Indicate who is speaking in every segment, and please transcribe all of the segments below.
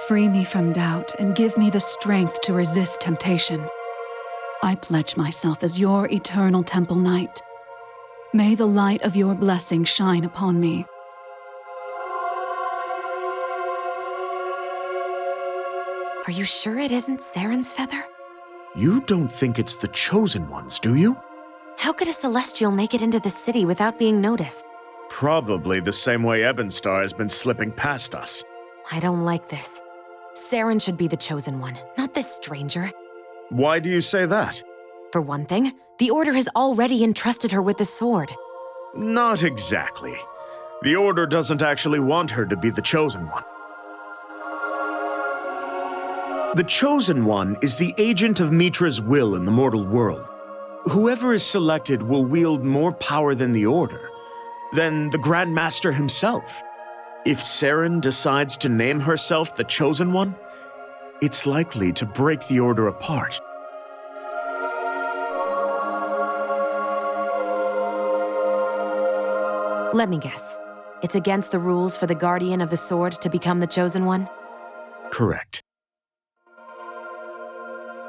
Speaker 1: Free me from doubt and give me the strength to resist temptation. I pledge myself as your eternal temple knight. May the light of your blessing shine upon me.
Speaker 2: Are you sure it isn't Saren's feather?
Speaker 3: You don't think it's the Chosen Ones, do you?
Speaker 2: How could a Celestial make it into the city without being noticed?
Speaker 3: Probably the same way Ebonstar has been slipping past us.
Speaker 2: I don't like this. Saren should be the Chosen One, not this stranger.
Speaker 3: Why do you say that?
Speaker 2: For one thing, the Order has already entrusted her with the sword.
Speaker 3: Not exactly. The Order doesn't actually want her to be the Chosen One. The Chosen One is the agent of Mitra's will in the mortal world. Whoever is selected will wield more power than the Order, than the Grand Master himself. If Saren decides to name herself the Chosen One, it's likely to break the Order apart.
Speaker 2: Let me guess. It's against the rules for the Guardian of the Sword to become the Chosen One?
Speaker 3: Correct.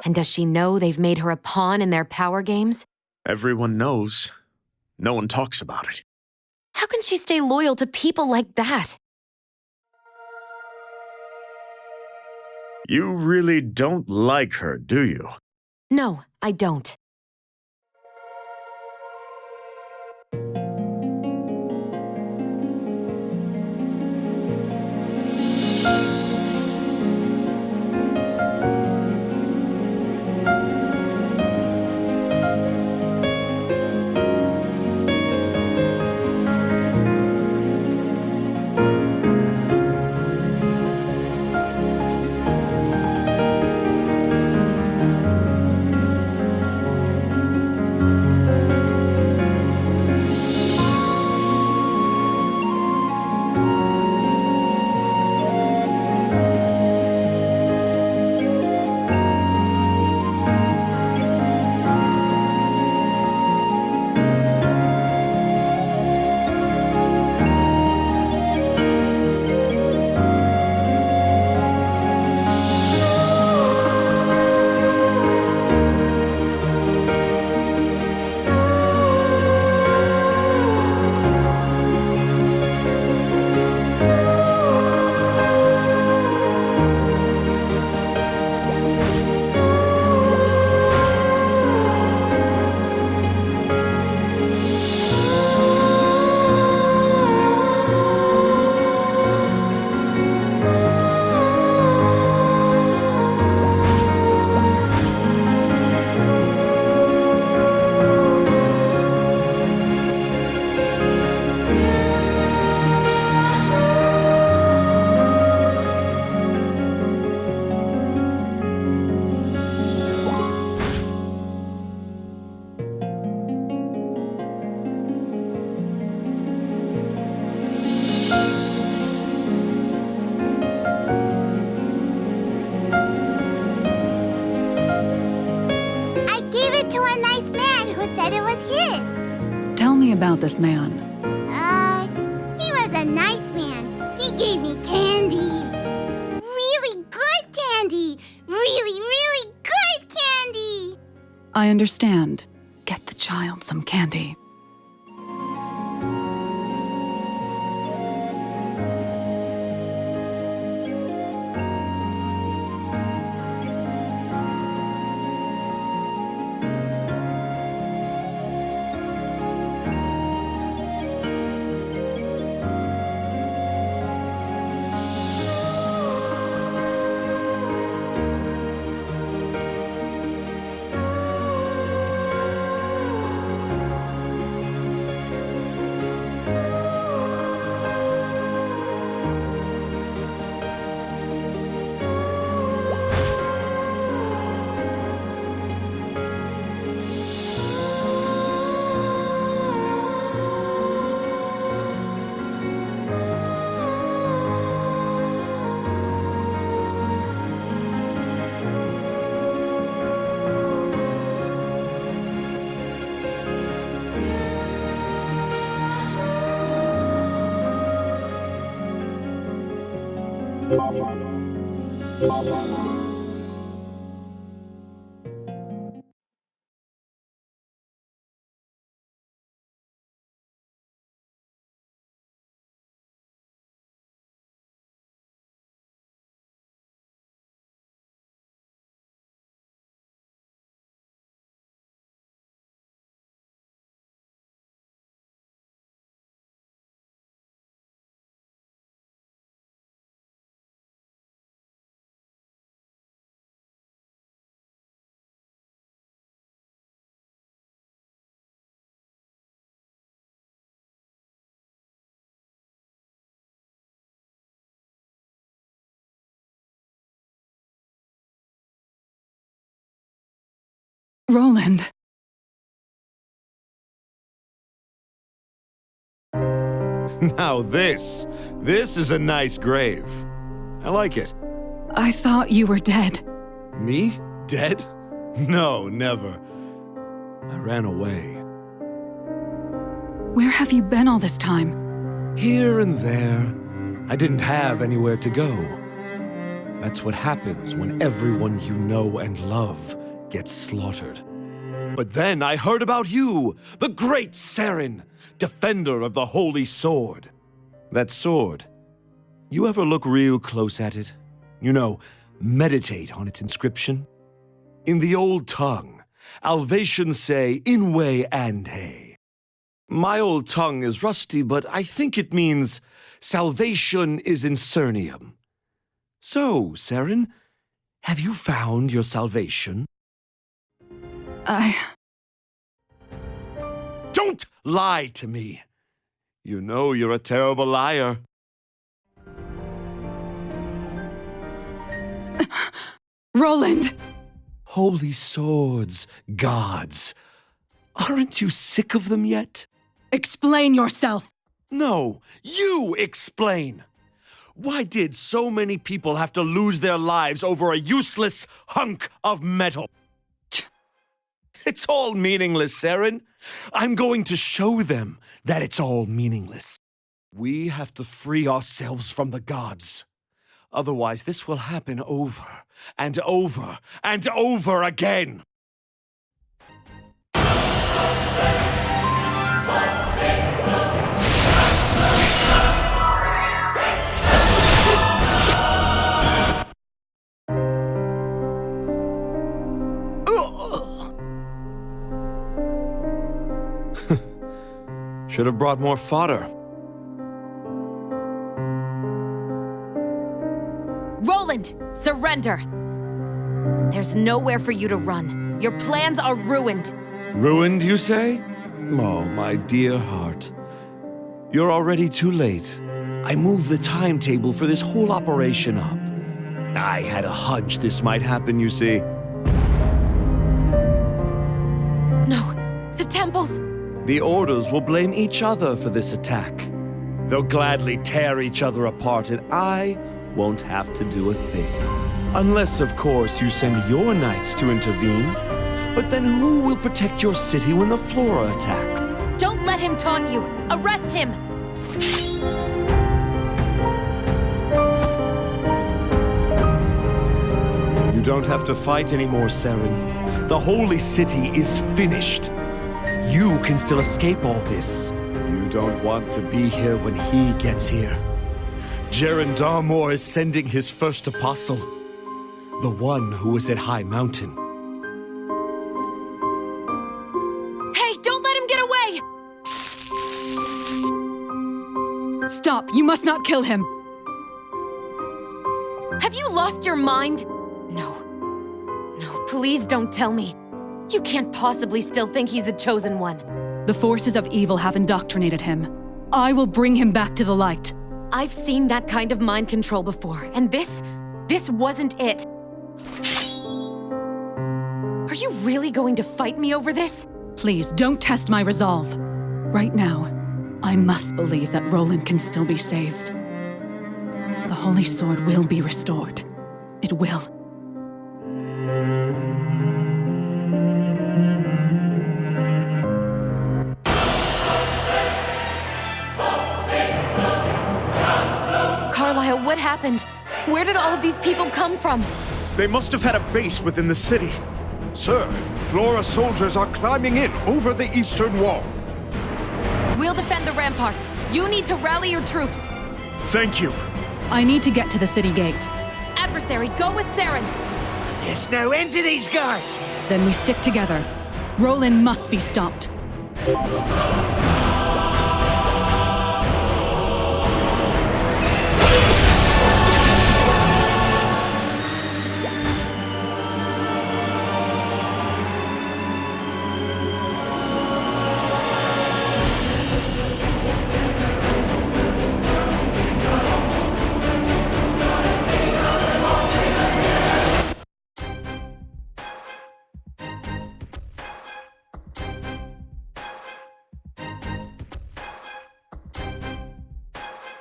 Speaker 2: And does she know they've made her a pawn in their power games?
Speaker 3: Everyone knows. No one talks about it.
Speaker 2: How can she stay loyal to people like that?
Speaker 3: You really don't like her, do you?
Speaker 2: No, I don't.
Speaker 1: About this man.
Speaker 4: He was a nice man. He gave me candy. Really good candy. Really, really good candy.
Speaker 1: I understand. Get the child some candy. Roland.
Speaker 5: Now this is a nice grave. I like it.
Speaker 1: I thought you were dead.
Speaker 5: Me? Dead? No, never. I ran away.
Speaker 1: Where have you been all this time?
Speaker 5: Here and there. I didn't have anywhere to go. That's what happens when everyone you know and love gets slaughtered. But then I heard about you, the great Seren, defender of the Holy Sword. That sword, you ever look real close at it? You know, meditate on its inscription? In the old tongue, Alvatians say, Inwe Ande. My old tongue is rusty, but I think it means, salvation is in Cernium. So, Seren, have you found your salvation? Don't lie to me! You know you're a terrible liar.
Speaker 1: Roland!
Speaker 5: Holy swords, gods. Aren't you sick of them yet?
Speaker 1: Explain yourself!
Speaker 5: No, you explain! Why did so many people have to lose their lives over a useless hunk of metal? It's all meaningless, Seren. I'm going to show them that it's all meaningless. We have to free ourselves from the gods. Otherwise, this will happen over and over and over again. Should have brought more fodder.
Speaker 2: Roland, surrender! There's nowhere for you to run. Your plans are ruined.
Speaker 5: Ruined, you say? Oh, my dear heart. You're already too late. I moved the timetable for this whole operation up. I had a hunch this might happen, you see.
Speaker 2: No, the temples!
Speaker 5: The Orders will blame each other for this attack. They'll gladly tear each other apart, and I won't have to do a thing. Unless, of course, you send your knights to intervene. But then who will protect your city when the Flora attack?
Speaker 2: Don't let him taunt you! Arrest him!
Speaker 5: You don't have to fight anymore, Seren. The Holy City is finished. You can still escape all this. You don't want to be here when he gets here. Jaren Darmor is sending his first apostle. The one who was at High Mountain.
Speaker 2: Hey, don't let him get away!
Speaker 1: Stop! You must not kill him!
Speaker 2: Have you lost your mind? No. No, please don't tell me. You can't possibly still think he's the Chosen One.
Speaker 1: The forces of evil have indoctrinated him. I will bring him back to the light.
Speaker 2: I've seen that kind of mind control before, and this wasn't it. Are you really going to fight me over this?
Speaker 1: Please, don't test my resolve. Right now, I must believe that Roland can still be saved. The Holy Sword will be restored. It will.
Speaker 2: Carlisle, what happened? Where did all of these people come from?
Speaker 3: They must have had a base within the city.
Speaker 6: Sir, Flora soldiers are climbing in over the eastern wall.
Speaker 2: We'll defend the ramparts. You need to rally your troops.
Speaker 3: Thank you.
Speaker 1: I need to get to the city gate.
Speaker 2: Adversary, go with Saren.
Speaker 7: There's no end to these guys!
Speaker 1: Then we stick together. Roland must be stopped.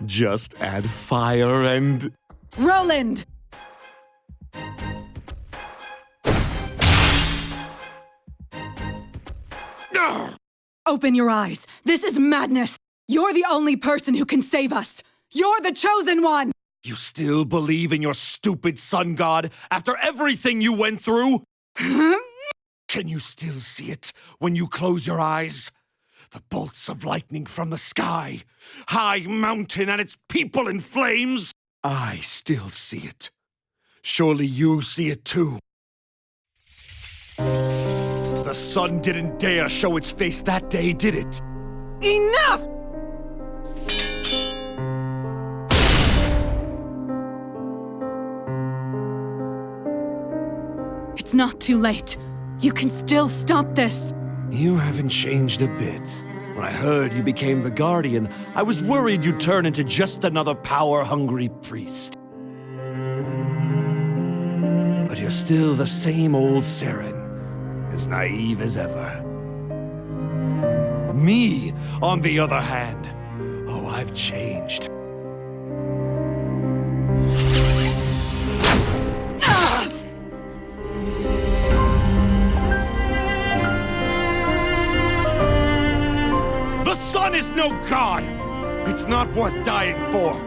Speaker 5: Just add fire and...
Speaker 1: Roland! Open your eyes. This is madness. You're the only person who can save us. You're the chosen one!
Speaker 5: You still believe in your stupid sun god after everything you went through? Can you still see it when you close your eyes? The bolts of lightning from the sky, high mountain and its people in flames. I still see it. Surely you see it too. The sun didn't dare show its face that day, did it?
Speaker 1: Enough! It's not too late. You can still stop this.
Speaker 5: You haven't changed a bit. When I heard you became the Guardian, I was worried you'd turn into just another power-hungry priest. But you're still the same old Saren, as naive as ever. Me, on the other hand, oh, I've changed. The sun is no god! It's not worth dying for.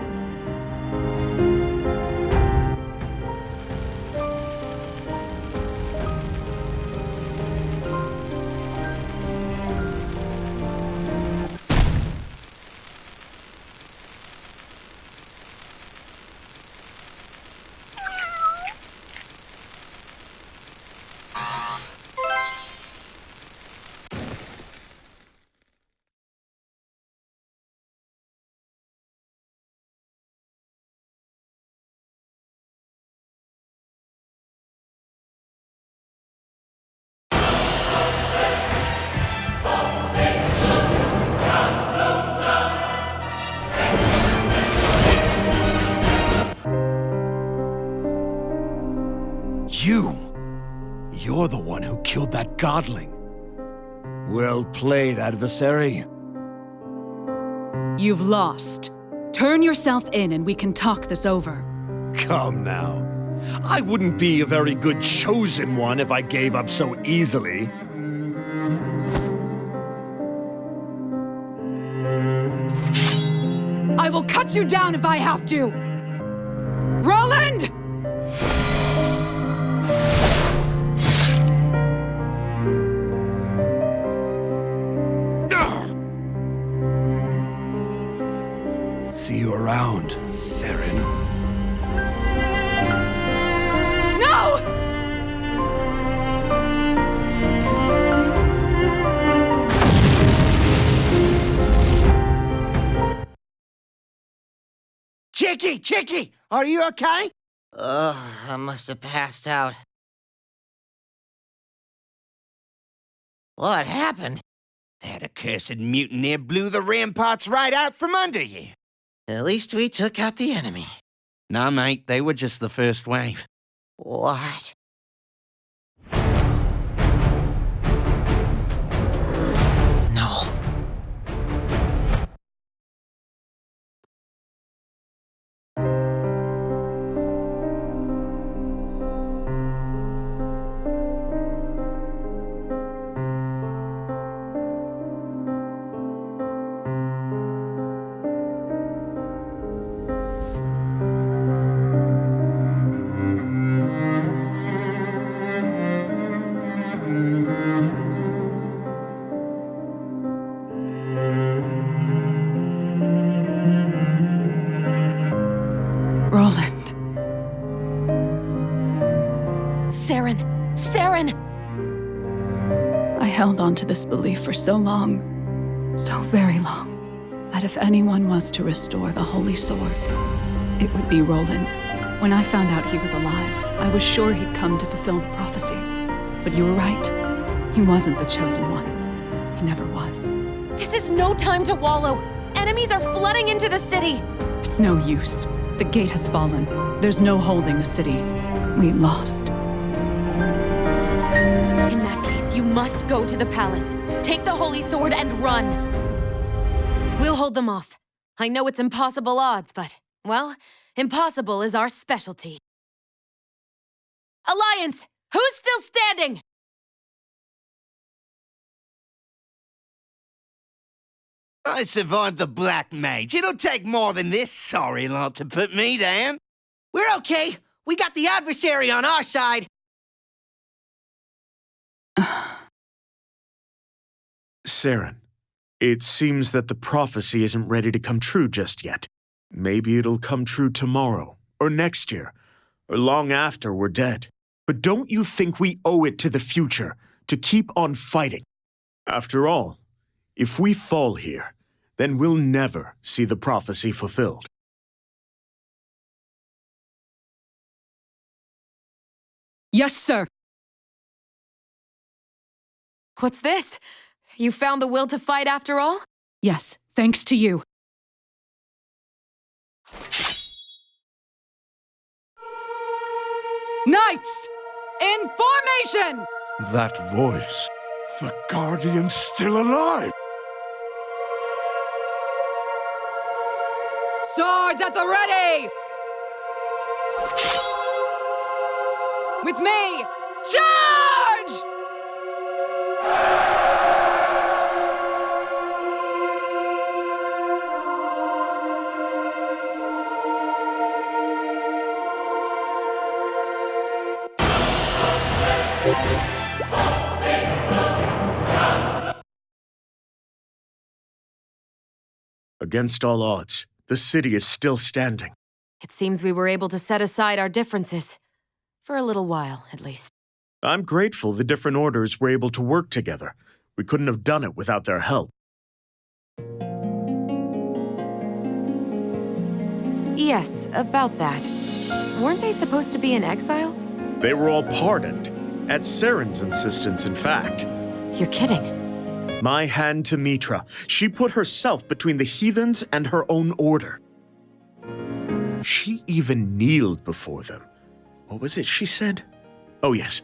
Speaker 5: You're the one who killed that godling. Well played, adversary.
Speaker 1: You've lost. Turn yourself in and we can talk this over.
Speaker 5: Come now. I wouldn't be a very good chosen one if I gave up so easily.
Speaker 1: I will cut you down if I have to! Roland!
Speaker 5: See you around, Saren.
Speaker 1: No!
Speaker 7: Chicky, are you okay? I must have passed out. What happened? That accursed mutineer blew the ramparts right out from under you. At least we took out the enemy. Nah, mate, they were just the first wave. What? No.
Speaker 1: Roland.
Speaker 2: Saren! Saren!
Speaker 1: I held on to this belief for so long, so very long, that if anyone was to restore the Holy Sword, it would be Roland. When I found out he was alive, I was sure he'd come to fulfill the prophecy. But you were right. He wasn't the chosen one. He never was.
Speaker 2: This is no time to wallow! Enemies are flooding into the city!
Speaker 1: It's no use. The gate has fallen. There's no holding the city. We lost.
Speaker 2: In that case, you must go to the palace. Take the Holy Sword and run. We'll hold them off. I know it's impossible odds, but, well, impossible is our specialty. Alliance! Who's still standing?
Speaker 7: I survived the Black Mage. It'll take more than this sorry lot to put me down.
Speaker 8: We're okay. We got the adversary on our side.
Speaker 3: Saren, it seems that the prophecy isn't ready to come true just yet. Maybe it'll come true tomorrow, or next year, or long after we're dead. But don't you think we owe it to the future to keep on fighting? After all, if we fall here, then we'll never see the prophecy fulfilled.
Speaker 1: Yes, sir.
Speaker 2: What's this? You found the will to fight after all?
Speaker 1: Yes, thanks to you. Knights, in formation!
Speaker 6: That voice. The Guardian's still alive!
Speaker 1: Swords at the ready! With me, charge!
Speaker 3: Against all odds, the city is still standing.
Speaker 2: It seems we were able to set aside our differences. For a little while, at least.
Speaker 3: I'm grateful the different orders were able to work together. We couldn't have done it without their help.
Speaker 2: Yes, about that. Weren't they supposed to be in exile?
Speaker 3: They were all pardoned, at Saren's insistence, in fact.
Speaker 2: You're kidding.
Speaker 3: My hand to Mitra. She put herself between the heathens and her own order. She even kneeled before them. What was it she said? Oh, yes.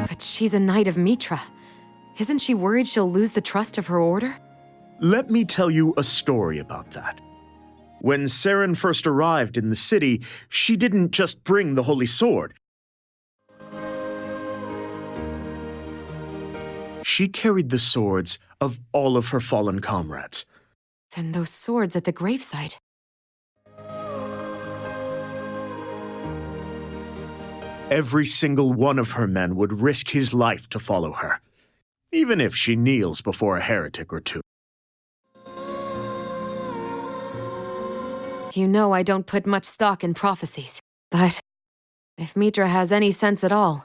Speaker 2: But she's a knight of Mitra. Isn't she worried she'll lose the trust of her order?
Speaker 3: Let me tell you a story about that. When Saren first arrived in the city, she didn't just bring the Holy Sword. She carried the swords of all of her fallen comrades.
Speaker 2: Then those swords at the gravesite.
Speaker 3: Every single one of her men would risk his life to follow her, even if she kneels before a heretic or two.
Speaker 2: You know I don't put much stock in prophecies, but if Mitra has any sense at all...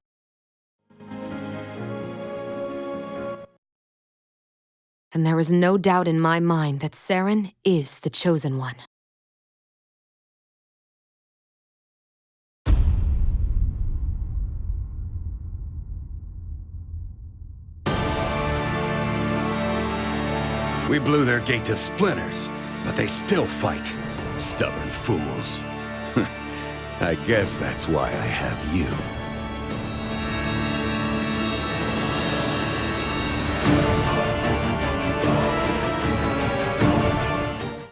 Speaker 2: then there is no doubt in my mind that Saren is the Chosen One.
Speaker 9: We blew their gate to splinters, but they still fight. Stubborn fools. I guess that's why I have you.